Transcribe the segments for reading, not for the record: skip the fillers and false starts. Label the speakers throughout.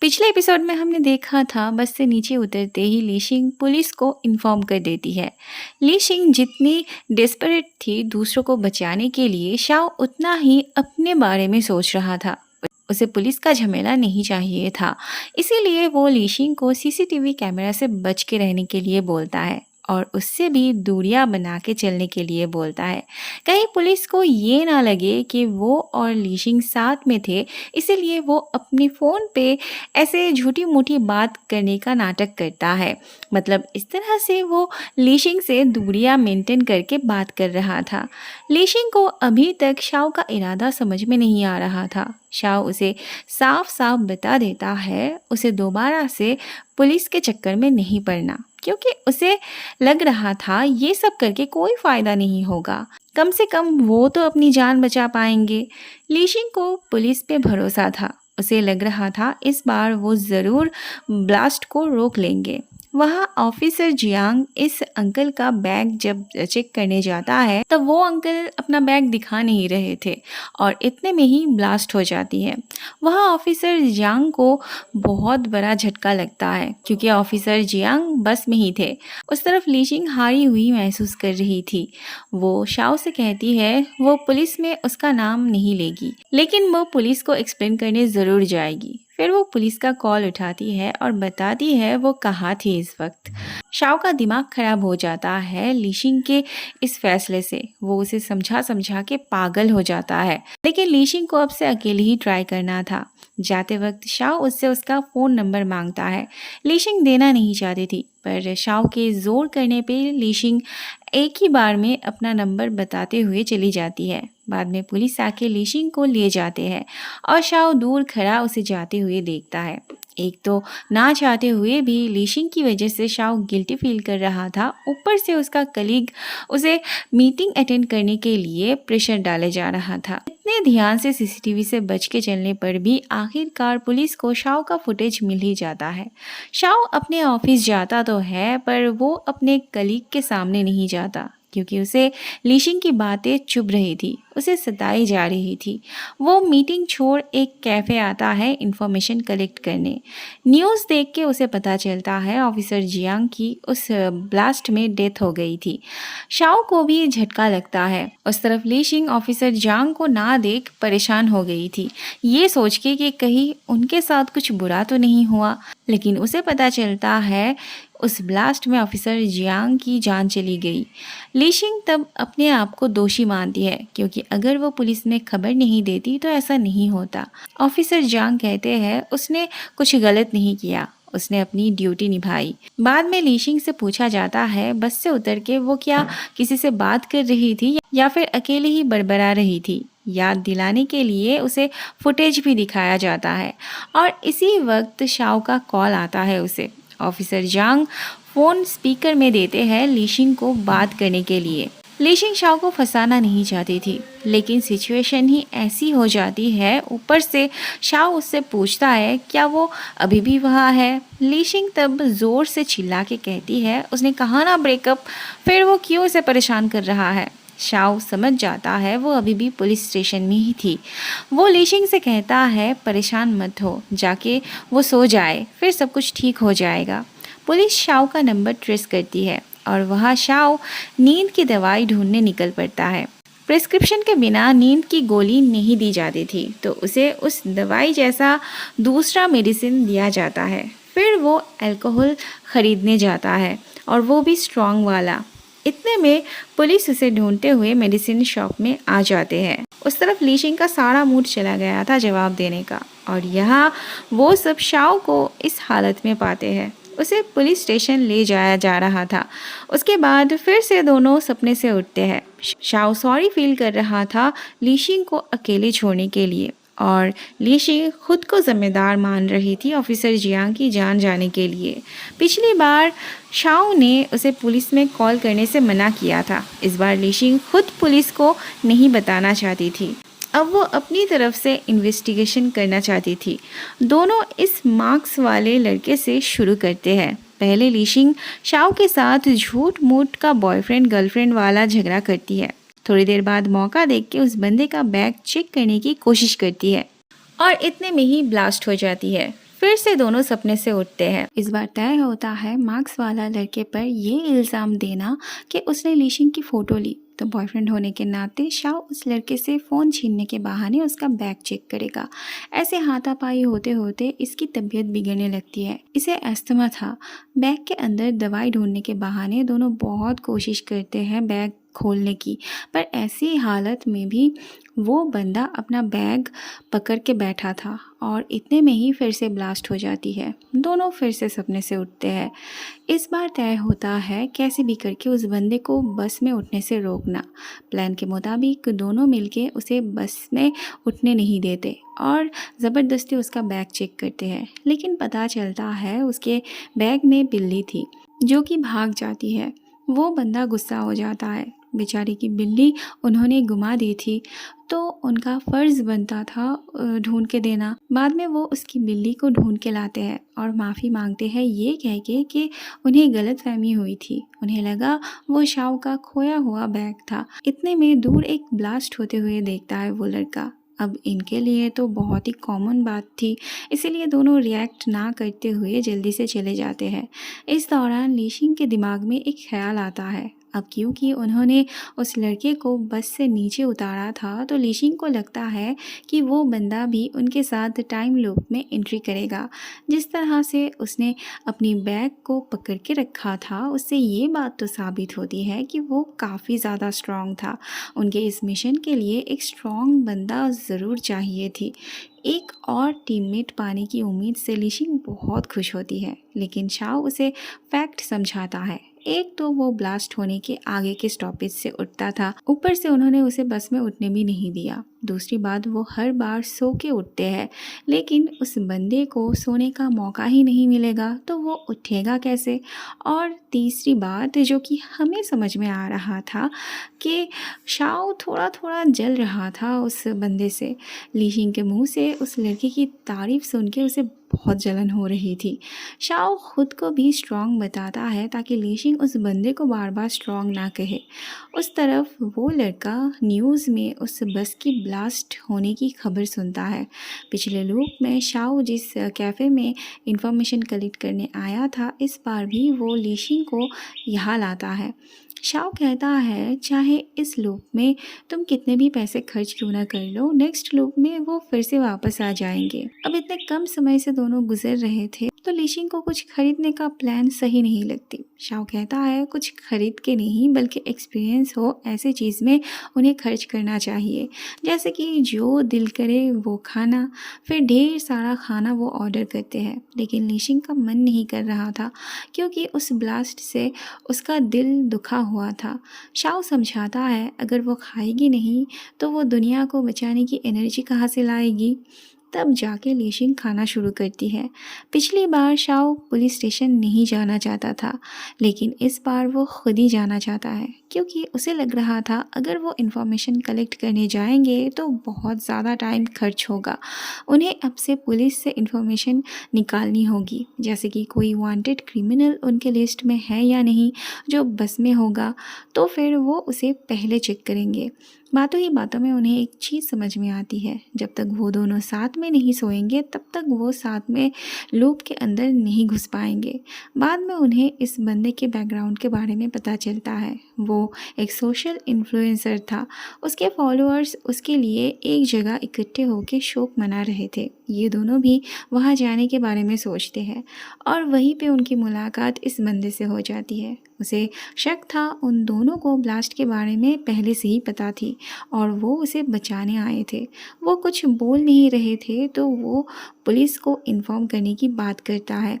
Speaker 1: पिछले एपिसोड में हमने देखा था बस से नीचे उतरते ही लीशिंग पुलिस को इन्फॉर्म कर देती है। लीशिंग जितनी डेस्परेट थी दूसरों को बचाने के लिए, शाओ उतना ही अपने बारे में सोच रहा था। उसे पुलिस का झमेला नहीं चाहिए था, इसीलिए वो लीशिंग को सीसीटीवी कैमरा से बच के रहने के लिए बोलता है और उससे भी दूरियां बना के चलने के लिए बोलता है। कहीं पुलिस को ये ना लगे कि वो और लीशिंग साथ में थे, इसीलिए वो अपने फ़ोन पे ऐसे झूठी मूठी बात करने का नाटक करता है। मतलब इस तरह से वो लीशिंग से दूरियां मेंटेन करके बात कर रहा था। लीशिंग को अभी तक शाओ का इरादा समझ में नहीं आ रहा था। शाओ उसे साफ साफ बता देता है उसे दोबारा से पुलिस के चक्कर में नहीं पड़ना, क्योंकि उसे लग रहा था ये सब करके कोई फ़ायदा नहीं होगा। कम से कम वो तो अपनी जान बचा पाएंगे। लीशिंग को पुलिस पे भरोसा था। उसे लग रहा था इस बार वो ज़रूर ब्लास्ट को रोक लेंगे। वहाँ ऑफिसर जियांग इस अंकल का बैग जब चेक करने जाता है तब वो अंकल अपना बैग दिखा नहीं रहे थे और इतने में ही ब्लास्ट हो जाती है। वहाँ ऑफिसर जियांग को बहुत बड़ा झटका लगता है, क्योंकि ऑफिसर जियांग बस में ही थे। उस तरफ लीशिंग हारी हुई महसूस कर रही थी। वो शाओ से कहती है वो पुलिस में उसका नाम नहीं लेगी, लेकिन वो पुलिस को एक्सप्लेन करने ज़रूर जाएगी। फिर वो पुलिस का कॉल उठाती है और बताती है वो कहाँ थी इस वक्त। शाओ का दिमाग खराब हो जाता है लीशिंग के इस फैसले से। वो उसे समझा समझा के पागल हो जाता है, लेकिन लीशिंग को अब से अकेले ही ट्राई करना था। जाते वक्त शाओ उससे उसका फ़ोन नंबर मांगता है। लीशिंग देना नहीं चाहती थी, पर शाओ के ज़ोर करने पे लीशिंग एक ही बार में अपना नंबर बताते हुए चली जाती है। बाद में पुलिस आके लीशिंग को ले जाते हैं और शाओ दूर खड़ा उसे जाते हुए देखता है। एक तो ना चाहते हुए भी लीशिंग की वजह से शाओ गिल्टी फील कर रहा था, ऊपर से उसका कलीग उसे मीटिंग अटेंड करने के लिए प्रेशर डाले जा रहा था। इतने ध्यान से सीसीटीवी से बच के चलने पर भी आखिरकार पुलिस को शाओ का फुटेज मिल ही जाता है। शाओ अपने ऑफिस जाता तो है, पर वो अपने कलीग के सामने नहीं जाता, क्योंकि उसे लीशिंग की बातें चुभ रही थी, उसे सताई जा रही थी। वो मीटिंग छोड़ एक कैफ़े आता है इन्फॉर्मेशन कलेक्ट करने। न्यूज़ देख के उसे पता चलता है ऑफिसर जियांग की उस ब्लास्ट में डेथ हो गई थी। शाओ को भी झटका लगता है। उस तरफ लीशिंग ऑफिसर जियांग को ना देख परेशान हो गई थी, ये सोच के कि कहीं उनके साथ कुछ बुरा तो नहीं हुआ। लेकिन उसे पता चलता है उस ब्लास्ट में ऑफिसर जियांग की जान चली गई। लीशिंग तब अपने आप को दोषी मानती है, क्योंकि अगर वो पुलिस में खबर नहीं देती तो ऐसा नहीं होता। ऑफिसर जियांग कहते हैं उसने कुछ गलत नहीं किया, उसने अपनी ड्यूटी निभाई। बाद में लीशिंग से पूछा जाता है बस से उतर के वो क्या किसी से बात कर रही थी या फिर अकेले ही बड़बड़ा रही थी। याद दिलाने के लिए उसे फुटेज भी दिखाया जाता है और इसी वक्त शाओ का कॉल आता है उसे। ऑफिसर जांग फ़ोन स्पीकर में देते हैं लीशिंग को बात करने के लिए। लीशिंग शाओ को फंसाना नहीं चाहती थी, लेकिन सिचुएशन ही ऐसी हो जाती है। ऊपर से शाओ उससे पूछता है क्या वो अभी भी वहाँ है। लीशिंग तब ज़ोर से चिल्ला के कहती है उसने कहा ना ब्रेकअप, फिर वो क्यों उसे परेशान कर रहा है। शाओ समझ जाता है वो अभी भी पुलिस स्टेशन में ही थी। वो लीशिंग से कहता है परेशान मत हो, जाके वो सो जाए, फिर सब कुछ ठीक हो जाएगा। पुलिस शाओ का नंबर ट्रेस करती है और वहाँ शाओ नींद की दवाई ढूंढने निकल पड़ता है। प्रिस्क्रिप्शन के बिना नींद की गोली नहीं दी जाती थी, तो उसे उस दवाई जैसा दूसरा मेडिसिन दिया जाता है। फिर वो अल्कोहल ख़रीदने जाता है, और वो भी स्ट्रॉन्ग वाला। इतने में पुलिस उसे ढूंढते हुए मेडिसिन शॉप में आ जाते हैं। उस तरफ लीशिंग का सारा मूड चला गया था जवाब देने का, और यहाँ वो सब शाओ को इस हालत में पाते हैं। उसे पुलिस स्टेशन ले जाया जा रहा था। उसके बाद फिर से दोनों सपने से उठते हैं। शाओ सॉरी फील कर रहा था लीशिंग को अकेले छोड़ने के लिए, और लीशिंग खुद को जिम्मेदार मान रही थी ऑफिसर जियांग की जान जाने के लिए। पिछली बार शाओ ने उसे पुलिस में कॉल करने से मना किया था। इस बार लीशिंग खुद पुलिस को नहीं बताना चाहती थी। अब वो अपनी तरफ से इन्वेस्टिगेशन करना चाहती थी। दोनों इस मार्क्स वाले लड़के से शुरू करते हैं। पहले लीशिंग शाओ के साथ झूठ मूठ का बॉयफ्रेंड गर्लफ्रेंड वाला झगड़ा करती है। थोड़ी देर बाद मौका देख के उस बंदे का बैग चेक करने की कोशिश करती है, और इतने में ही ब्लास्ट हो जाती है। फिर से दोनों सपने से उठते हैं। इस बार तय होता है मार्क्स वाला लड़के पर ये इल्ज़ाम देना कि उसने लीशिंग की फ़ोटो ली। तो बॉयफ्रेंड होने के नाते शाओ उस लड़के से फ़ोन छीनने के बहाने उसका बैग चेक करेगा। ऐसे हाथापाई होते होते इसकी तबीयत बिगड़ने लगती है। इसे अस्थमा था। बैग के अंदर दवाई ढूंढने के बहाने दोनों बहुत कोशिश करते हैं बैग खोलने की, पर ऐसी हालत में भी वो बंदा अपना बैग पकड़ के बैठा था और इतने में ही फिर से ब्लास्ट हो जाती है। दोनों फिर से सपने से उठते हैं। इस बार तय होता है कैसे भी करके उस बंदे को बस में उठने से रोकना। प्लान के मुताबिक दोनों मिलके उसे बस में उठने नहीं देते और ज़बरदस्ती उसका बैग चेक करते हैं, लेकिन पता चलता है उसके बैग में बिल्ली थी जो कि भाग जाती है। वो बंदा गुस्सा हो जाता है। बेचारी की बिल्ली उन्होंने गुमा दी थी, तो उनका फ़र्ज़ बनता था ढूंढ के देना। बाद में वो उसकी बिल्ली को ढूंढ के लाते हैं और माफ़ी मांगते हैं ये कह के कि उन्हें गलतफहमी हुई थी। उन्हें लगा वो शाओ का खोया हुआ बैग था। इतने में दूर एक ब्लास्ट होते हुए देखता है वो लड़का। अब इनके लिए तो बहुत ही कॉमन बात थी, इसीलिए दोनों रिएक्ट ना करते हुए जल्दी से चले जाते हैं। इस दौरान लीशिंग के दिमाग में एक ख्याल आता है। अब क्योंकि उन्होंने उस लड़के को बस से नीचे उतारा था, तो लीशिंग को लगता है कि वो बंदा भी उनके साथ टाइम लूप में एंट्री करेगा। जिस तरह से उसने अपनी बैग को पकड़ के रखा था, उससे ये बात तो साबित होती है कि वो काफ़ी ज़्यादा स्ट्रॉन्ग था। उनके इस मिशन के लिए एक स्ट्रॉन्ग बंदा ज़रूर चाहिए थी। एक और टीममेट पाने की उम्मीद से लीशिंग बहुत खुश होती है, लेकिन शाओ उसे फैक्ट समझाता है। एक तो वो ब्लास्ट होने के आगे के स्टॉपेज से उठता था, ऊपर से उन्होंने उसे बस में उठने भी नहीं दिया। दूसरी बात, वो हर बार सो के उठते हैं, लेकिन उस बंदे को सोने का मौका ही नहीं मिलेगा तो वो उठेगा कैसे। और तीसरी बात जो कि हमें समझ में आ रहा था कि शाओ थोड़ा थोड़ा जल रहा था उस बंदे से। लीशिंग के मुंह से उस लड़के की तारीफ सुन के उसे बहुत जलन हो रही थी। शाओ खुद को भी स्ट्रॉन्ग बताता है ताकि लीशिंग उस बंदे को बार बार स्ट्रॉन्ग ना कहे। उस तरफ वो लड़का न्यूज़ में उस बस की ब्लास्ट होने की खबर सुनता है। पिछले लूप में शाओ जिस कैफ़े में इंफॉर्मेशन कलेक्ट करने आया था, इस बार भी वो लीशिंग को यहाँ लाता है। शाओ कहता है चाहे इस लूप में तुम कितने भी पैसे खर्च क्यों ना कर लो, नेक्स्ट लूप में वो फिर से वापस आ जाएंगे। अब इतने कम समय से दोनों गुजर रहे थे, तो लीशिंग को कुछ खरीदने का प्लान सही नहीं लगती। शाओ कहता है कुछ खरीद के नहीं बल्कि एक्सपीरियंस हो ऐसी चीज़ में उन्हें खर्च करना चाहिए, जैसे कि जो दिल करे वो खाना। फिर ढेर सारा खाना वो ऑर्डर करते हैं, लेकिन लीशिंग का मन नहीं कर रहा था क्योंकि उस ब्लास्ट से उसका दिल दुखा हुआ था। शाओ समझाता है अगर वो खाएगी नहीं तो वो दुनिया को बचाने की एनर्जी कहाँ से लाएगी। तब जाके लीशिंग खाना शुरू करती है। पिछली बार शाओ पुलिस स्टेशन नहीं जाना चाहता था, लेकिन इस बार वो खुद ही जाना चाहता है क्योंकि उसे लग रहा था अगर वो इन्फॉर्मेशन कलेक्ट करने जाएंगे तो बहुत ज़्यादा टाइम खर्च होगा। उन्हें अब से पुलिस से इन्फॉर्मेशन निकालनी होगी, जैसे कि कोई वांटेड क्रिमिनल उनके लिस्ट में है या नहीं जो बस में होगा, तो फिर वो उसे पहले चेक करेंगे। बातों ही बातों में उन्हें एक चीज़ समझ में आती है, जब तक वो दोनों साथ में नहीं सोएंगे तब तक वो साथ में लूप के अंदर नहीं घुस पाएंगे। बाद में उन्हें इस बंदे के बैकग्राउंड के बारे में पता चलता है। वो एक सोशल इन्फ्लुएंसर था। उसके फॉलोअर्स उसके लिए एक जगह इकट्ठे होकर शोक मना रहे थे। ये दोनों भी वहाँ जाने के बारे में सोचते हैं और वहीं पे उनकी मुलाकात इस बंदे से हो जाती है। उसे शक था उन दोनों को ब्लास्ट के बारे में पहले से ही पता थी और वो उसे बचाने आए थे। वो कुछ बोल नहीं रहे थे तो वो पुलिस को इन्फॉर्म करने की बात करता है।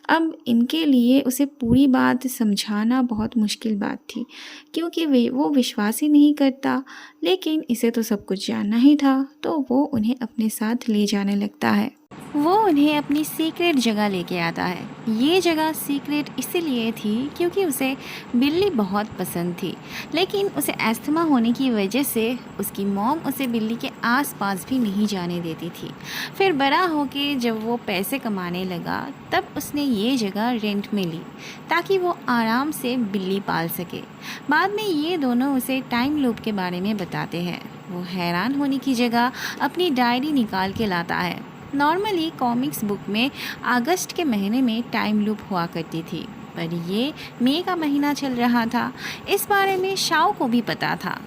Speaker 1: अब इनके लिए उसे पूरी बात समझाना बहुत मुश्किल बात थी क्योंकि वो विश्वास ही नहीं करता, लेकिन इसे तो सब कुछ जानना ही था, तो वो उन्हें अपने साथ ले जाने लगता है। वो उन्हें अपनी सीक्रेट जगह लेके आता है। ये जगह सीक्रेट इसीलिए थी क्योंकि उसे बिल्ली बहुत पसंद थी, लेकिन उसे अस्थमा होने की वजह से उसकी मॉम उसे बिल्ली के आसपास भी नहीं जाने देती थी। फिर बड़ा होके जब वो पैसे कमाने लगा तब उसने ये जगह रेंट में ली ताकि वो आराम से बिल्ली पाल सके। बाद में ये दोनों उसे टाइम लूप के बारे में बताते हैं। वो हैरान होने की जगह अपनी डायरी निकाल के लाता है। नॉर्मली कॉमिक्स बुक में अगस्त के महीने में टाइम लूप हुआ करती थी, पर ये मई का महीना चल रहा था। इस बारे में शाओ को भी पता था।